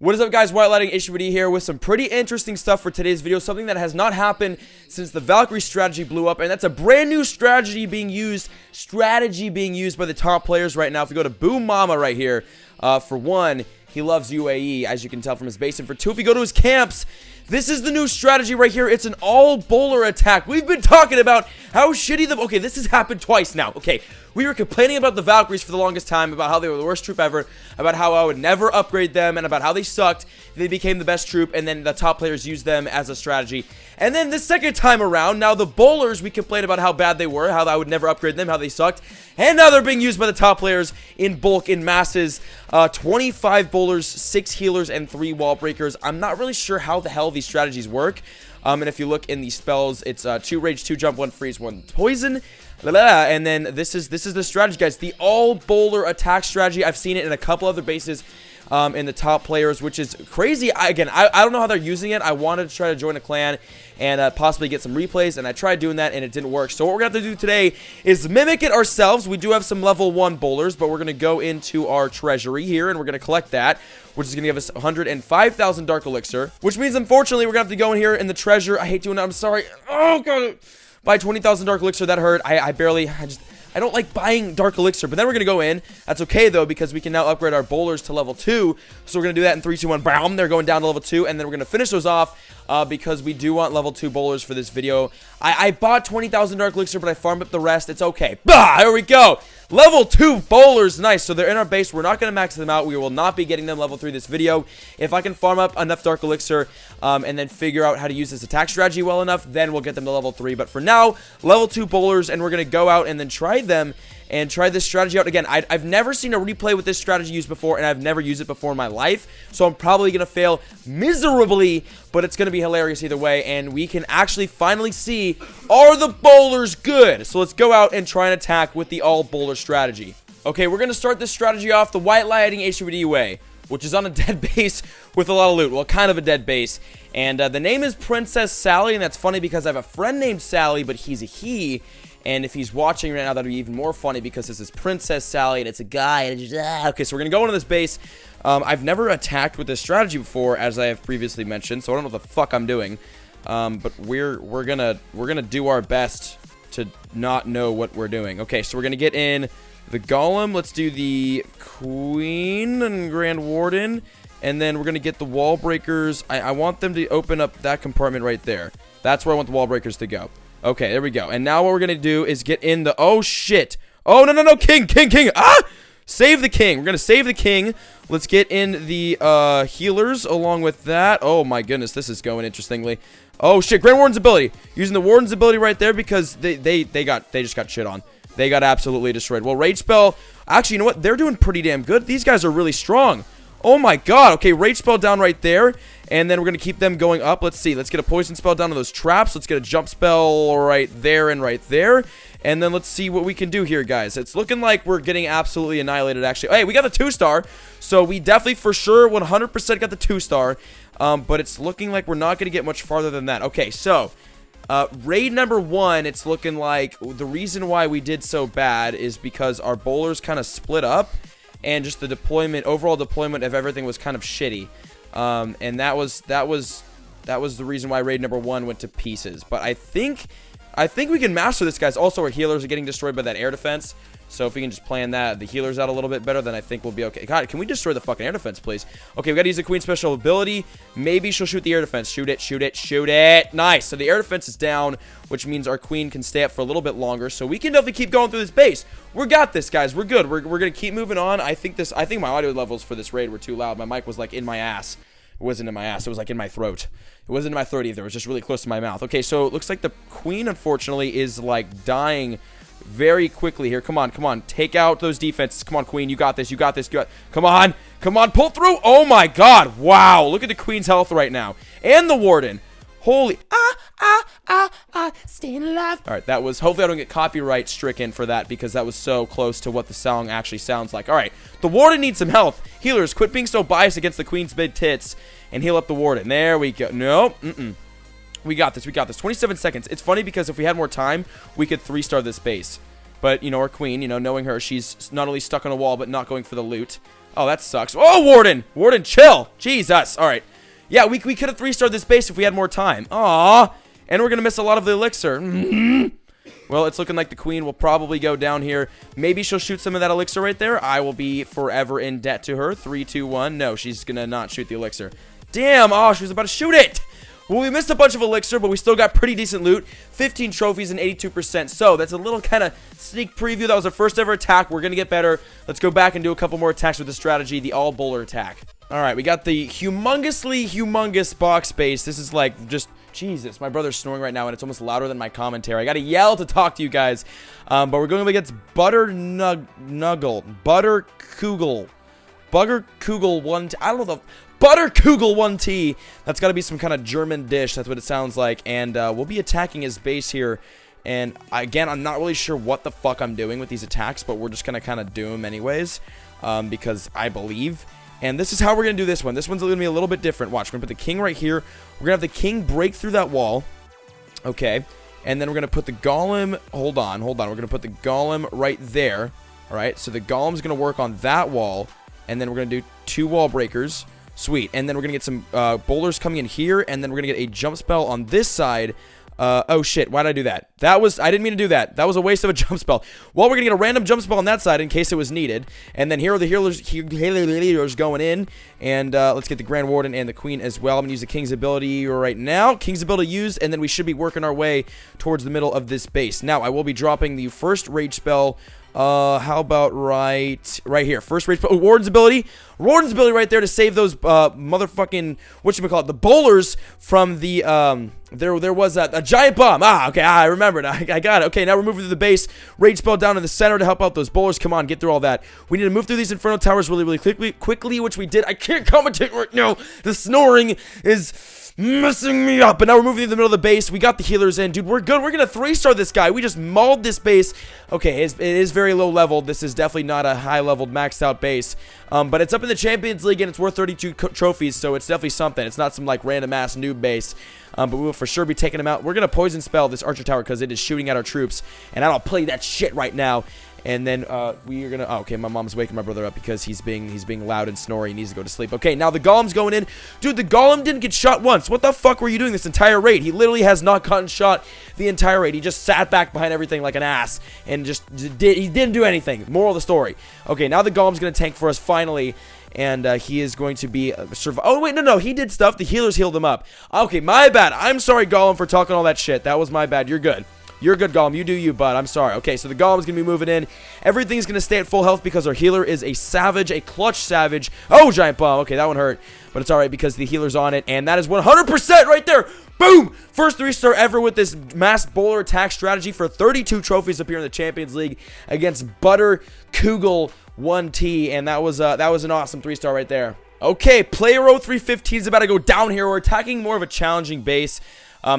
What is up, guys? White Lighting HBD here with some pretty interesting stuff for today's video. Something that has not happened since the Valkyrie strategy blew up, and that's a brand new strategy being used by the top players right now. If you go to Boom Mama right here, for one, he loves UAE, as you can tell from his base, and for two, if you go to his camps, this is the new strategy right here. It's an all bowler attack. We've been talking about how shitty the... Okay, this has happened twice now. Okay, we were complaining about the Valkyries for the longest time, about how they were the worst troop ever, about how I would never upgrade them, and about how they sucked. They became the best troop, and then the top players used them as a strategy. And then the second time around, now the bowlers, we complained about how bad they were, how I would never upgrade them, how they sucked. And now they're being used by the top players in bulk, in masses. 25 bowlers, 6 healers, and 3 wall breakers. I'm not really sure how the hell these strategies work. And if you look in these spells, it's 2 rage, 2 jump, 1 freeze, 1 poison. And then this is the strategy, guys. The all bowler attack strategy. I've seen it in a couple other bases in the top players, which is crazy. I don't know how they're using it. I wanted to try to join a clan and possibly get some replays, and I tried doing that and it didn't work. So what we're going to have to do today is mimic it ourselves. We do have some level 1 bowlers, but we're going to go into our treasury here and we're going to collect that, which is going to give us 105,000 dark elixir, which means unfortunately we're going to have to go in here in the treasure. I hate doing that. I'm sorry. Oh god, buy 20,000 dark elixir. That hurt. I don't like buying dark elixir, but then we're going to go in. That's okay, though, because we can now upgrade our bowlers to level 2. So we're going to do that in 3, 2, 1, bam. They're going down to level 2, and then we're going to finish those off because we do want level 2 bowlers for this video. I bought 20,000 dark elixir, but I farmed up the rest. It's okay. Bah, here we go. Level 2 bowlers. Nice. So they're in our base. We're not going to max them out. We will not be getting them level 3 this video. If I can farm up enough dark elixir and then figure out how to use this attack strategy well enough, then we'll get them to level 3. But for now, level 2 bowlers, and we're going to go out and then try them and try this strategy out. Again, I've never seen a replay with this strategy used before, and I've never used it before in my life, so I'm probably going to fail miserably, but it's going to be hilarious either way, and we can actually finally see, are the bowlers good? So let's go out and try and attack with the all bowler strategy. Okay, we're going to start this strategy off the White Lighting HBD way, which is on a dead base with a lot of loot. Well, kind of a dead base. And the name is Princess Sally, and that's funny because I have a friend named Sally, but he's a he. And if he's watching right now, that would be even more funny because this is Princess Sally and it's a guy. And it's just, okay, so we're going to go into this base. I've never attacked with this strategy before, as I have previously mentioned, so I don't know what the fuck I'm doing. But we're gonna do our best to not know what we're doing. Okay, so we're gonna get in the Golem. Let's do the Queen and Grand Warden. And then we're going to get the wall breakers. I want them to open up that compartment right there. That's where I want the wall breakers to go. Okay, there we go. And now what we're going to do is get in the... Oh, shit. Oh, no. King. Ah! Save the king. We're going to save the king. Let's get in the healers along with that. Oh, my goodness. This is going interestingly. Oh, shit. Grand Warden's ability. Using the Warden's ability right there because they just got shit on. They got absolutely destroyed. Well, Rage Spell... Actually, you know what? They're doing pretty damn good. These guys are really strong. Oh my god. Okay, Rage Spell down right there. And then we're going to keep them going up. Let's see. Let's get a Poison Spell down to those traps. Let's get a Jump Spell right there and right there. And then let's see what we can do here, guys. It's looking like we're getting absolutely annihilated, actually. Hey, we got the 2-star. So we definitely, for sure, 100% got the 2-star. But it's looking like we're not going to get much farther than that. Okay, so... raid number 1, it's looking like the reason why we did so bad is because our bowlers kind of split up. And just the deployment, overall deployment of everything was kind of shitty. And that was the reason why raid number 1 went to pieces. But I think we can master this, guys. Also, our healers are getting destroyed by that air defense. So if we can just plan the healers out a little bit better, then I think we'll be okay. God, can we destroy the fucking air defense, please? Okay, we gotta use the Queen's special ability. Maybe she'll shoot the air defense. Shoot it. Nice. So the air defense is down, which means our Queen can stay up for a little bit longer. So we can definitely keep going through this base. We got this, guys. We're good. We're gonna keep moving on. I think my audio levels for this raid were too loud. My mic was like in my ass. It wasn't in my ass. It was like in my throat. It wasn't in my throat either. It was just really close to my mouth. Okay, so it looks like the Queen, unfortunately, is like dying very quickly here. Come on. Take out those defenses. Come on, Queen. You got this. Come on. Pull through. Oh, my God. Wow. Look at the Queen's health right now. And the Warden. Holy. Staying alive. All right, that was... Hopefully I don't get copyright stricken for that because that was so close to what the song actually sounds like. All right. The Warden needs some health. Healers, quit being so biased against the Queen's big tits and heal up the Warden. There we go. No. We got this. 27 seconds. It's funny because if we had more time, we could 3-star this base. But, you know, our Queen, you know, knowing her, she's not only stuck on a wall, but not going for the loot. Oh, that sucks. Oh, Warden! Warden, chill! Jesus! Alright. Yeah, we could have 3-starred this base if we had more time. Aww! And we're gonna miss a lot of the elixir. Well, it's looking like the queen will probably go down here. Maybe she'll shoot some of that elixir right there. I will be forever in debt to her. 3, 2, 1. No, she's gonna not shoot the elixir. Damn! Oh, she was about to shoot it! Well, we missed a bunch of elixir, but we still got pretty decent loot. 15 trophies and 82%. So, that's a little kind of sneak preview. That was our first ever attack. We're going to get better. Let's go back and do a couple more attacks with the strategy, the all-bowler attack. Alright, we got the humongous box base. This is like just... Jesus, my brother's snoring right now, and it's almost louder than my commentary. I gotta yell to talk to you guys. But we're going up against Butterkugel 1... I don't know the... Butterkugel 1T. That's got to be some kind of German dish. That's what it sounds like. And we'll be attacking his base here. And again, I'm not really sure what the fuck I'm doing with these attacks, but we're just going to kind of do them anyways. Because I believe. And this is how we're going to do this one. This one's going to be a little bit different. Watch, we're going to put the king right here. We're going to have the king break through that wall. Okay. And then we're going to put the golem. Hold on. We're going to put the golem right there. Alright, so the golem's going to work on that wall. And then we're going to do 2 wall breakers. Sweet. And then we're going to get some bowlers coming in here. And then we're going to get a jump spell on this side. Oh, shit. Why did I do that? I didn't mean to do that. That was a waste of a jump spell. Well, we're going to get a random jump spell on that side in case it was needed. And then here are the healers going in. And let's get the Grand Warden and the Queen as well. I'm going to use the King's ability right now. King's ability used. And then we should be working our way towards the middle of this base. Now, I will be dropping the first rage spell. How about right here? First rage spell. Oh, Warden's ability. Warden's ability right there to save those motherfucking, whatchamacallit, the bowlers from the there was a giant bomb. Okay, I remembered. I got it. Okay, now we're moving through the base. Rage spell down in the center to help out those bowlers. Come on, get through all that. We need to move through these Inferno Towers really quickly, which we did. I can't commentate right now. The snoring is messing me up. But now we're moving in the middle of the base. We got the healers in. Dude, we're good. We're going to 3-star this guy. We just mauled this base. Okay, it is very low leveled. This is definitely not a high leveled maxed out base. But it's up in the Champions League and it's worth 32 trophies. So it's definitely something. It's not some like random ass noob base. But we will for sure be taking him out. We're going to poison spell this Archer Tower because it is shooting at our troops. And I don't play that shit right now. And then we are gonna. Oh, okay, my mom's waking my brother up because he's being loud and snoring. He needs to go to sleep. Okay, now the golem's going in, dude. The golem didn't get shot once. What the fuck were you doing this entire raid? He literally has not gotten shot the entire raid. He just sat back behind everything like an ass and he didn't do anything. Moral of the story. Okay, now the golem's gonna tank for us finally. And he is going to be oh wait, no, he did stuff. The healers healed him up. Okay, my bad. I'm sorry, Golem, for talking all that shit. That was my bad. You're good. You're good, Golem. You do you, bud. I'm sorry. Okay, so the Golem's going to be moving in. Everything's going to stay at full health because our healer is a savage, a clutch savage. Oh, giant bomb. Okay, that one hurt. But it's all right because the healer's on it. And that is 100% right there. Boom! First 3-star ever with this mass bowler attack strategy for 32 trophies up here in the Champions League against Butterkugel 1T. And that was an awesome 3-star right there. Okay, player 0315 is about to go down here. We're attacking more of a challenging base.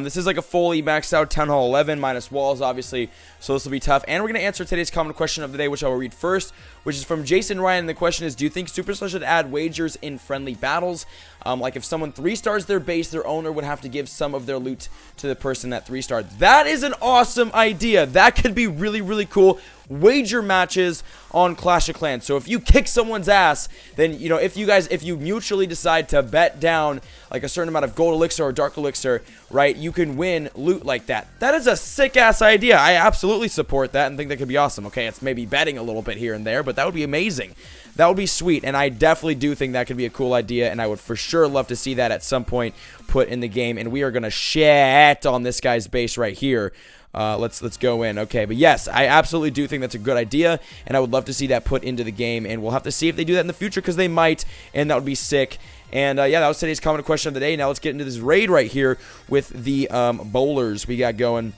This is like a fully maxed out Town Hall 11 minus walls, obviously, so this will be tough. And we're going to answer today's comment question of the day, which I will read first, which is from Jason Ryan. The question is, do you think Supercell should add wagers in friendly battles? Like if someone 3-stars their base, their owner would have to give some of their loot to the person that 3-starred. That is an awesome idea. That could be really, really cool. Wager matches on Clash of Clans. So if you kick someone's ass, then, you know, if you mutually decide to bet down like a certain amount of gold elixir or dark elixir, right, you can win loot like that. That is a sick ass idea. I absolutely support that and think that could be awesome. Okay, it's maybe betting a little bit here and there, but that would be amazing. That would be sweet, and I definitely do think that could be a cool idea, and I would for sure love to see that at some point put in the game. And we are gonna shit on this guy's base right here. Let's go in. Okay, but yes, I absolutely do think that's a good idea, and I would love to see that put into the game, and we'll have to see if they do that in the future, because they might, and that would be sick. And yeah, that was today's comment question of the day. Now let's get into this raid right here with the bowlers we got going.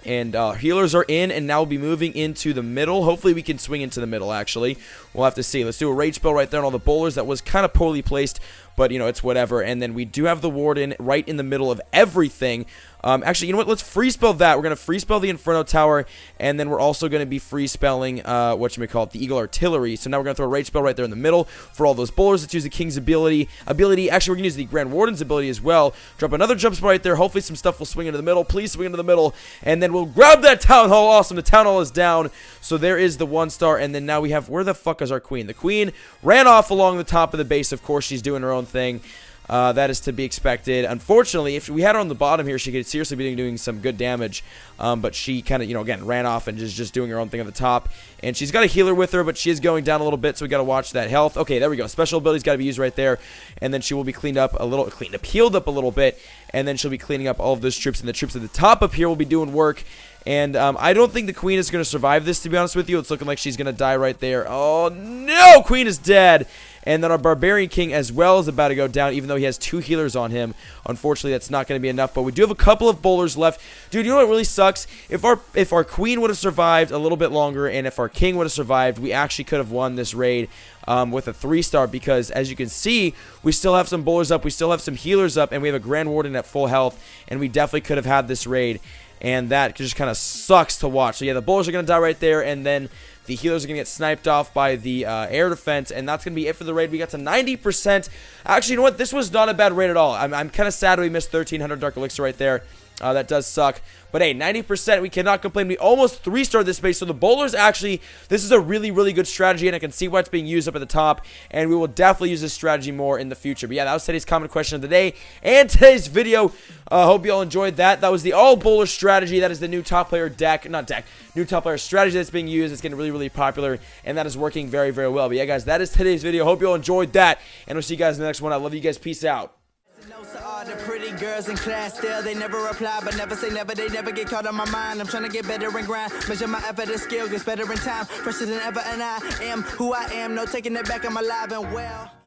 And healers are in, and now we'll be moving into the middle. Hopefully we can swing into the middle, actually. We'll have to see. Let's do a rage spell right there on all the bowlers. That was kind of poorly placed, but, you know, it's whatever. And then we do have the Warden right in the middle of everything. Actually, you know what? Let's free spell that. We're going to free spell the Inferno Tower, and then we're also going to be free spelling, the Eagle Artillery. So now we're going to throw a Rage Spell right there in the middle for all those bowlers. Let's use the King's ability. Actually, we're going to use the Grand Warden's ability as well. Drop another jump spell right there. Hopefully some stuff will swing into the middle. Please swing into the middle, and then we'll grab that Town Hall. Awesome. The Town Hall is down. So there is the 1-star, and then now we have, where the fuck is our Queen? The Queen ran off along the top of the base. Of course, she's doing her own thing. That is to be expected. Unfortunately, if we had her on the bottom here, she could seriously be doing some good damage. But she kind of, you know, again, ran off and just doing her own thing at the top. And she's got a healer with her, but she is going down a little bit, so we got to watch that health. Okay, there we go. Special ability's got to be used right there. And then she will be healed up a little bit. And then she'll be cleaning up all of those troops. And the troops at the top up here will be doing work. And I don't think the Queen is going to survive this, to be honest with you. It's looking like she's going to die right there. Oh, no! Queen is dead. And then our Barbarian King as well is about to go down, even though he has 2 healers on him. Unfortunately, that's not going to be enough, but we do have a couple of bowlers left. Dude, you know what really sucks? If our Queen would have survived a little bit longer, and if our King would have survived, we actually could have won this raid with a 3-star, because as you can see, we still have some bowlers up, we still have some healers up, and we have a Grand Warden at full health, and we definitely could have had this raid. And that just kind of sucks to watch. So yeah, the bowlers are going to die right there, and then the healers are going to get sniped off by the air defense, and that's going to be it for the raid. We got to 90%. Actually, you know what? This was not a bad raid at all. I'm kind of sad we missed 1,300 Dark Elixir right there. That does suck. But hey, 90%, we cannot complain. We almost 3-starred this base. So the bowlers actually, this is a really, really good strategy, and I can see why it's being used up at the top. And we will definitely use this strategy more in the future. But yeah, that was today's comment question of the day and today's video. Hope you all enjoyed that. That was the all bowler strategy. That is the new top player new top player strategy that's being used. It's getting really, really popular, and that is working very, very well. But yeah, guys, that is today's video. Hope you all enjoyed that, and we'll see you guys in the next one. I love you guys. Peace out. All the pretty girls in class still, they never reply, but never say never, they never get caught on my mind. I'm trying to get better and grind, measure my effort and skill, gets better in time, fresher than ever, and I am who I am, no taking it back, I'm alive and well.